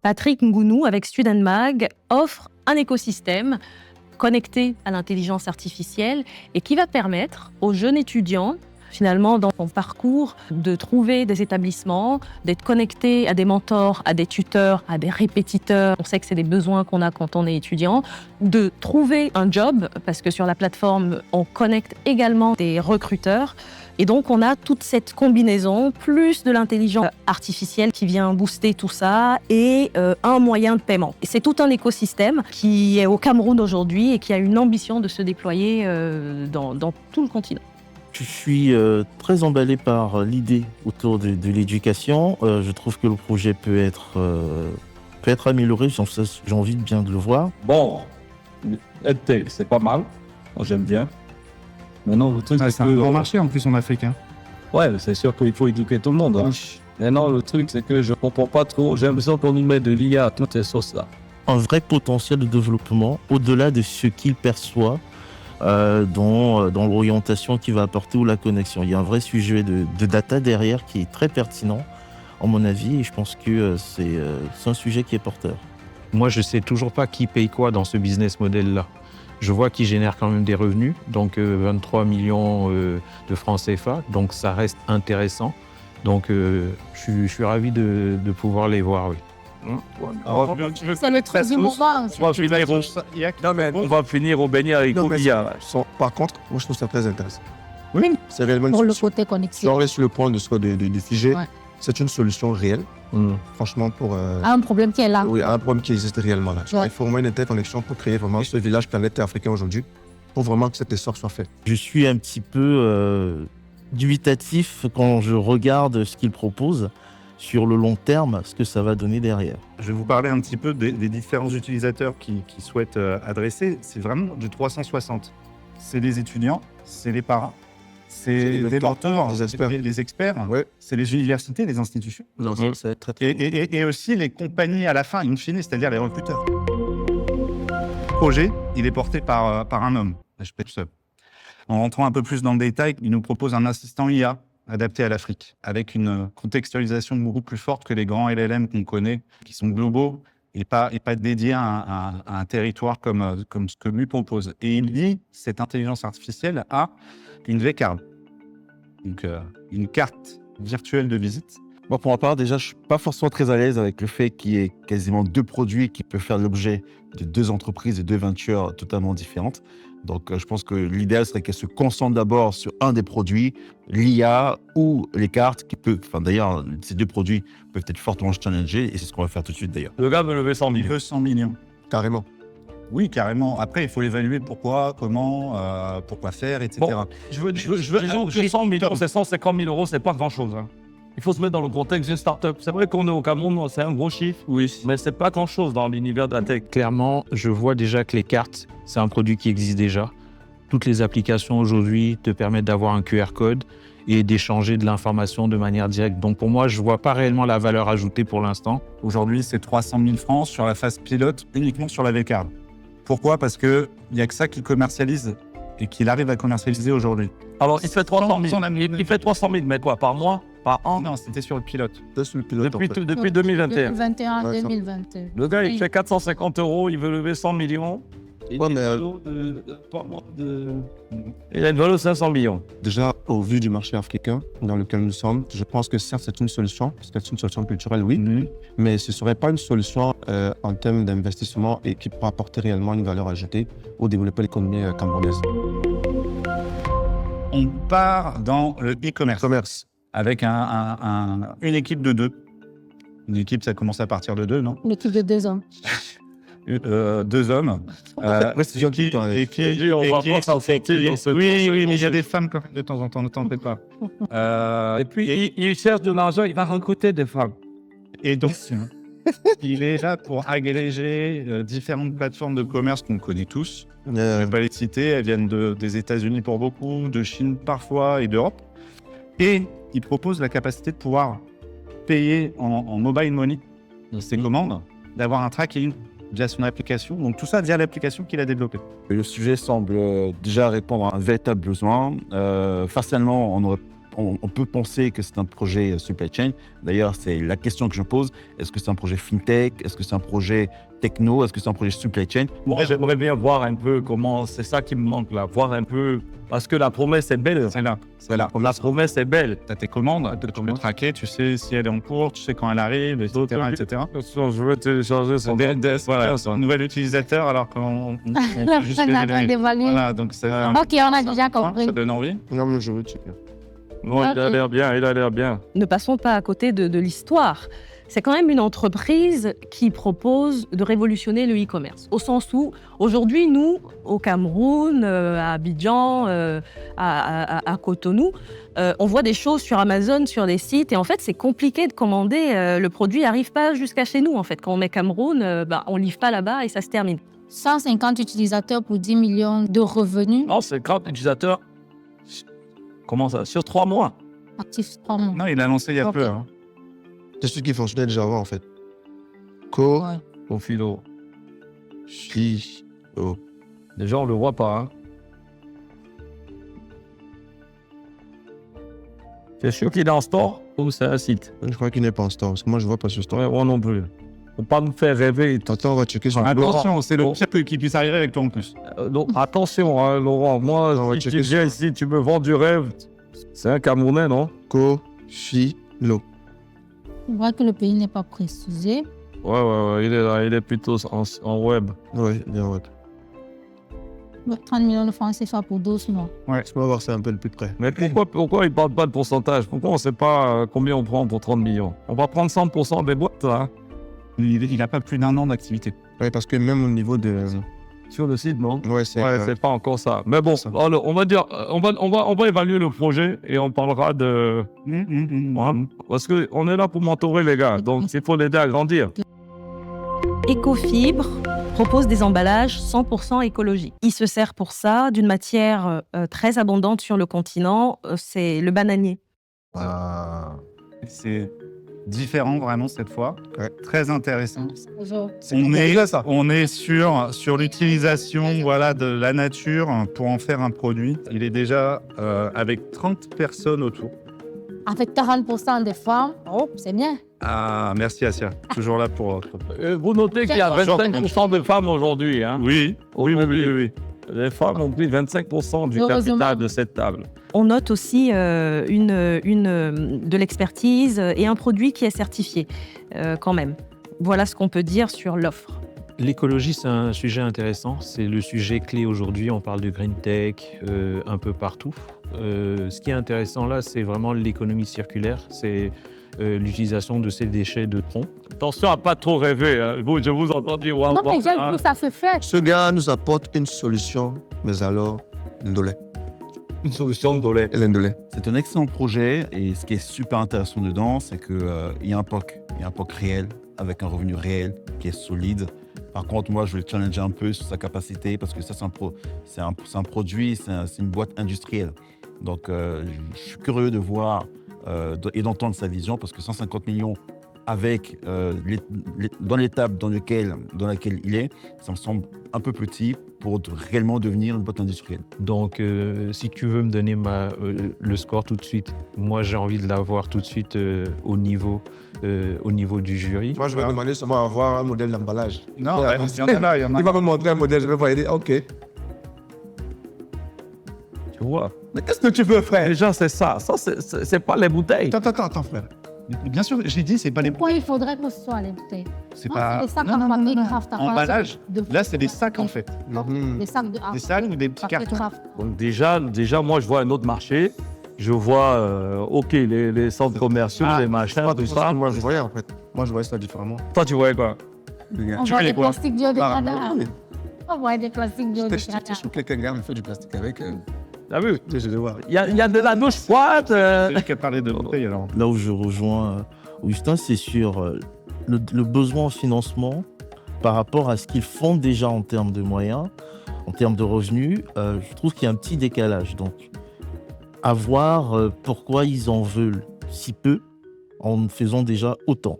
Patrick Ngounou, avec StudentMag, offre un écosystème connecté à l'intelligence artificielle et qui va permettre aux jeunes étudiants, finalement, dans son parcours, de trouver des établissements, d'être connectés à des mentors, à des tuteurs, à des répétiteurs. On sait que c'est des besoins qu'on a quand on est étudiant. De trouver un job, parce que sur la plateforme, on connecte également des recruteurs. Et donc, on a toute cette combinaison, plus de l'intelligence artificielle qui vient booster tout ça et un moyen de paiement. Et c'est tout un écosystème qui est au Cameroun aujourd'hui et qui a une ambition de se déployer dans tout le continent. Je suis très emballé par l'idée autour de l'éducation. Je trouve que le projet peut être amélioré. J'ai envie de bien de le voir. Bon, EdTech, c'est pas mal. Moi, j'aime bien. Maintenant, le truc, C'est un grand marché en plus en Afrique. Hein. Ouais, c'est sûr qu'il faut éduquer tout le monde. Hein. Maintenant, le truc, c'est que je comprends pas trop. J'ai l'impression qu'on nous met de l'IA à toutes ces sauces-là. Un vrai potentiel de développement au-delà de ce qu'il perçoit dans l'orientation qu'il va apporter ou la connexion. Il y a un vrai sujet de data derrière qui est très pertinent, à mon avis, et je pense que c'est un sujet qui est porteur. Moi, je sais toujours pas qui paye quoi dans ce business model-là. Je vois qu'il génère quand même des revenus, donc 23 millions de francs CFA, donc ça reste intéressant. Donc je suis ravi de pouvoir les voir, oui. C'est le troisième moment. On va finir au beignet avec l'IA. Par contre, moi je trouve ça très intéressant. Oui. C'est réellement une Pour le solution. côté connexion. On reste sur le point de figer. Ouais. C'est une solution réelle, franchement, pour Un problème qui est là. oui, un problème qui existe réellement là. Ouais. Il faut vraiment une interconnexion pour créer vraiment ce village planétaire africain aujourd'hui, pour vraiment que cet essor soit fait. Je suis un petit peu dubitatif quand je regarde ce qu'il propose sur le long terme, ce que ça va donner derrière. Je vais vous parler un petit peu des différents utilisateurs qui souhaitent adresser. C'est vraiment du 360. C'est les étudiants, c'est les parents, c'est les mentors, les experts. les experts, Ouais. c'est les universités, les institutions. Non, ça va être très, très... Et aussi les compagnies à la fin, in fine, c'est-à-dire les recruteurs. Le projet, il est porté par un homme, HP Sub. En rentrant un peu plus dans le détail, il nous propose un assistant IA adapté à l'Afrique, avec une contextualisation beaucoup plus forte que les grands LLM qu'on connaît, qui sont globaux et pas dédiés à un territoire comme ce que lui propose. Et il lie cette intelligence artificielle à une V-card, donc une carte virtuelle de visite. Moi, pour ma part, déjà, je suis pas forcément très à l'aise avec le fait qu'il y ait quasiment 2 produits qui peuvent faire l'objet de 2 entreprises et 2 ventures totalement différentes. Donc, je pense que l'idéal serait qu'elles se concentrent d'abord sur un des produits, l'IA ou les cartes, d'ailleurs, ces 2 produits peuvent être fortement challengés et c'est ce qu'on va faire tout de suite d'ailleurs. Le gars veut lever 100 Il millions. veut 100 millions. Carrément. Oui, carrément. Après, il faut évaluer pourquoi, comment, pourquoi faire, etc. Bon, je veux 100 millions, c'est 150 000 euros, c'est pas grand-chose. Hein. Il faut se mettre dans le contexte d'une start-up. C'est vrai qu'on est au Cameroun, c'est un gros chiffre, Oui. mais c'est pas grand-chose dans l'univers de la tech. Clairement, je vois déjà que les cartes, c'est un produit qui existe déjà. Toutes les applications aujourd'hui te permettent d'avoir un QR code et d'échanger de l'information de manière directe. Donc pour moi, je ne vois pas réellement la valeur ajoutée pour l'instant. Aujourd'hui, c'est 300 000 francs sur la phase pilote, uniquement sur la V-card. Pourquoi ? Parce qu'il n'y a que ça qu'il commercialise et qu'il arrive à commercialiser aujourd'hui. Alors, il fait 300 000. Sans la- Il fait 300 000, mais quoi, par mois, par an, Non, c'était sur le pilote. C'est sur le pilote, depuis 2021. 2021, Ouais, ça. 2022. Le gars, il Oui. fait 450 euros, il veut lever 100 millions. Ouais, mais, Il a une valeur de 500 millions. Déjà, au vu du marché africain dans lequel nous sommes, je pense que certes, c'est une solution, parce que c'est une solution culturelle, oui, mais ce ne serait pas une solution en termes d'investissement et qui pourra apporter réellement une valeur ajoutée au développement de l'économie camerounaise. On part dans le e-commerce Commerce. avec une équipe de 2. Une équipe, ça commence à partir de 2, non ? Une équipe de 2 ans. 2 hommes. On va pas s'en sortir. Oui, mais il y a des femmes quand même de temps en temps, ne t'en fais pas. Et puis, il cherche de l'argent, il va recruter des femmes. Et donc, il est là pour agréger différentes plateformes de commerce qu'on connaît tous. Je ne vais pas les citer, elles viennent des États-Unis pour beaucoup, de Chine parfois et d'Europe. Et il propose la capacité de pouvoir payer en mobile money ses commandes, d'avoir un tracking via son application. Donc tout ça via l'application qu'il a développée. Le sujet semble déjà répondre à un véritable besoin. Facilement, on aurait on peut penser que c'est un projet supply chain. D'ailleurs, c'est la question que je pose. Est-ce que c'est un projet fintech? Est-ce que c'est un projet techno? Est-ce que c'est un projet supply chain? Moi, j'aimerais bien voir un peu comment, c'est ça qui me manque là, voir un peu, parce que la promesse est belle. C'est là. La promesse est belle. Tu as tes commandes, tu peux traquer, tu sais si elle est en cours, tu sais quand elle arrive, etc. etc. Je vais télécharger son Voilà, c'est un nouvel utilisateur alors qu'on La juste fin les d'attente données. d'évaluer. Voilà, donc c'est Ok, on a déjà compris. ça donne envie. Non, mais je veux checker. Non, il a l'air bien, il a l'air bien. Ne passons pas à côté de l'histoire. C'est quand même une entreprise qui propose de révolutionner le e-commerce. Au sens où, aujourd'hui, nous, au Cameroun, à Abidjan, à Cotonou, on voit des choses sur Amazon, sur des sites, et en fait, c'est compliqué de commander. Le produit n'arrive pas jusqu'à chez nous, en fait. Quand on met Cameroun, on ne livre pas là-bas et ça se termine. 150 utilisateurs pour 10 millions de revenus Non, c'est 40 utilisateurs. Comment ça? Sur 3 mois. actifs 3 mois. Non, il a lancé il y a Ok. peu. Hein. C'est ce qui fonctionnait déjà avant, en fait. Co, Ouais. Au philo. chi, oh. Déjà, on le voit pas. Hein. C'est sûr qu'il est en store ou c'est un site? Je crois qu'il n'est pas en store, parce que moi, je vois pas sur store. Ouais, moi non plus. Faut pas nous faire rêver. T'entends, on va checker sur Attention, c'est le Bon. pire qui puisse arriver avec toi en plus. Donc, attention, hein, Laurent. Moi, On va si tu checker viens sur- ici, tu me vends du rêve. C'est un Camerounais, non? Co, chi, lo. On voit que le pays n'est pas précisé. Ouais, il est là. Il est plutôt en web. Oui, bien, ouais. 30 millions de francs CFA pour 12 mois. Je peux voir ça un peu de plus près. Mais pourquoi il ne parle pas de pourcentage? Pourquoi on ne sait pas combien on prend pour 30 millions? On va prendre 100% des boîtes, hein, Il n'a pas plus d'1 an d'activité. Oui, parce que même au niveau de... sur le site, non? Ouais, c'est... Ouais, c'est pas encore ça. Mais bon, Ça. alors, on va dire, on va évaluer le projet et on parlera de... Hein, parce qu'on est là pour mentorer les gars, donc il faut l'aider à grandir. Ecofibre propose des emballages 100% écologiques. Il se sert pour ça d'une matière très abondante sur le continent, c'est le bananier. C'est différent vraiment cette fois. Ouais. Très intéressant. Bonjour. On est sur l'utilisation voilà, de la nature pour en faire un produit. Il est déjà avec 30 personnes autour. Avec 40% des femmes, oh, c'est bien. Ah, merci Asia. Toujours là pour... Vous notez qu'il y a 25% de femmes aujourd'hui. Hein. Oui. Les femmes ont pris 25% du Heureusement. capital de cette table. On note aussi de l'expertise et un produit qui est certifié quand même. Voilà ce qu'on peut dire sur l'offre. L'écologie, c'est un sujet intéressant. C'est le sujet clé aujourd'hui. On parle de green tech un peu partout. Ce qui est intéressant là, c'est vraiment l'économie circulaire. C'est l'utilisation de ces déchets de tronc. Attention à pas trop rêver. Hein. Je vous entends dire... Non, mais j'aime que ça se fait. Ce gars nous apporte une solution, mais alors, l'indolé. une solution de lait. L'indolé. C'est un excellent projet et ce qui est super intéressant dedans, c'est qu'il y a un POC. Il y a un POC réel, avec un revenu réel qui est solide. Par contre, moi, je vais le challenger un peu sur sa capacité parce que ça, c'est un produit, c'est une boîte industrielle. Donc, je suis curieux de voir et d'entendre sa vision parce que 150 millions avec dans l'étape dans laquelle il est, ça me semble un peu petit pour réellement devenir une boîte industrielle. Donc, si tu veux me donner le score tout de suite, moi j'ai envie de l'avoir tout de suite au niveau du jury. Moi, je vais demander seulement à avoir un modèle d'emballage. Non, il y en a là, il y en a. Il va me montrer un modèle, je vais voir, il dit, OK. Tu vois. Mais qu'est-ce que tu veux, frère? Déjà, c'est ça. Ça, c'est pas les bouteilles. Attends, frère. Bien sûr, j'ai dit, c'est pas les... Pourquoi il faudrait que ce soit les bouteilles? C'est Moi, pas... c'est des sacs Non, non, en non, papier non, non. craft. Emballage. De- Là, c'est des sacs, en fait. Des sacs de Des sacs ou des petits papier cartons. craft. Donc déjà, moi, je vois un autre marché. Je vois, OK, les centres commerciaux, les machins, tout ça. Moi, je voyais, en fait. Moi, je voyais ça différemment. Toi, tu vois quoi? On Tu voit veux les des quoi? plastiques biodégradables. mais On voit des plastiques j'étais biodégradables. sur quelqu'un qui fait du plastique avec. T'as vu? Je vais voir. Il y a de la douche froide. C'est lui qui a parlé de bouteilles, alors. Là où je rejoins Augustin, c'est sur le besoin en financement par rapport à ce qu'ils font déjà en termes de moyens, en termes de revenus. Je trouve qu'il y a un petit décalage. Donc, à voir pourquoi ils en veulent si peu en faisant déjà autant.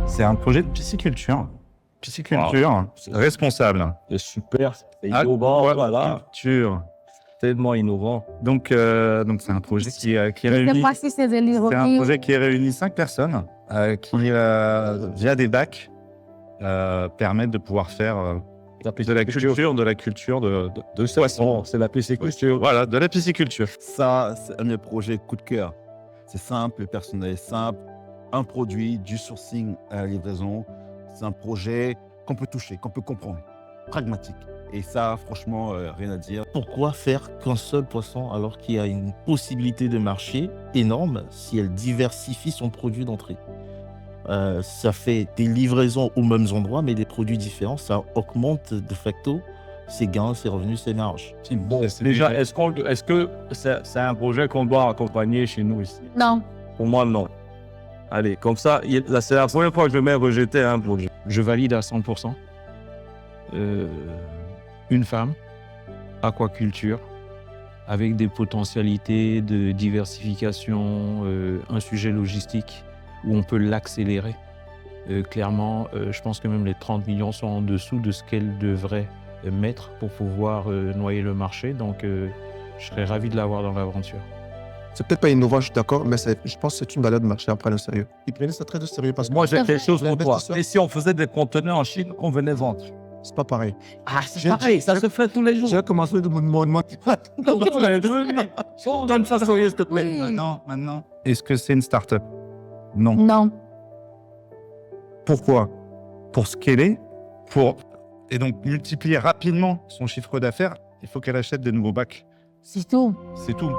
C'est un projet de pisciculture. Pisciculture responsable. C'est super. C'est Ah, innovant, ouais, voilà. Culture. tellement innovant. Donc c'est un projet qui réunit. si c'est C'est un projet qui réunit 5 personnes qui, via des bacs, permettent de pouvoir faire de la culture de poissons. C'est la pisciculture. Voilà, de la pisciculture. Ça, c'est un de mes projets coup de cœur. C'est simple, le personnel est simple. Un produit, du sourcing à la livraison. C'est un projet qu'on peut toucher, qu'on peut comprendre. Pragmatique. Et ça, franchement, rien à dire. Pourquoi faire qu'un seul poisson alors qu'il y a une possibilité de marché énorme si elle diversifie son produit d'entrée? Ça fait des livraisons aux mêmes endroits, mais des produits différents. Ça augmente de facto ses gains, ses revenus, ses marges. Bon, déjà, est-ce que c'est un projet qu'on doit accompagner chez nous ici? Non. Pour moi, non. Allez, comme ça, là, c'est la première fois que je vais rejeter un projet. Je valide à 100%. Une femme, aquaculture, avec des potentialités de diversification, un sujet logistique où on peut l'accélérer. Clairement, je pense que même les 30 millions sont en dessous de ce qu'elle devrait mettre pour pouvoir noyer le marché. Donc, je serais ravi de l'avoir dans l'aventure. C'est peut-être pas innovant, je suis d'accord, mais je pense que c'est une valeur de marché à prendre au sérieux. Ils prennent ça très au sérieux parce que Moi, j'ai quelque chose pour toi. l'investisseur- Et si on faisait des conteneurs en Chine qu'on venait vendre? c'est pas pareil. Ah, c'est pareil, ça se fait tous les jours. J'ai commencé de mon Donne ça sur s'il te plaît. Maintenant, est-ce que c'est une start-up? Non. Non. Pourquoi? Pour scaler, et donc multiplier rapidement son chiffre d'affaires, il faut qu'elle achète de nouveaux bacs. C'est tout. C'est tout.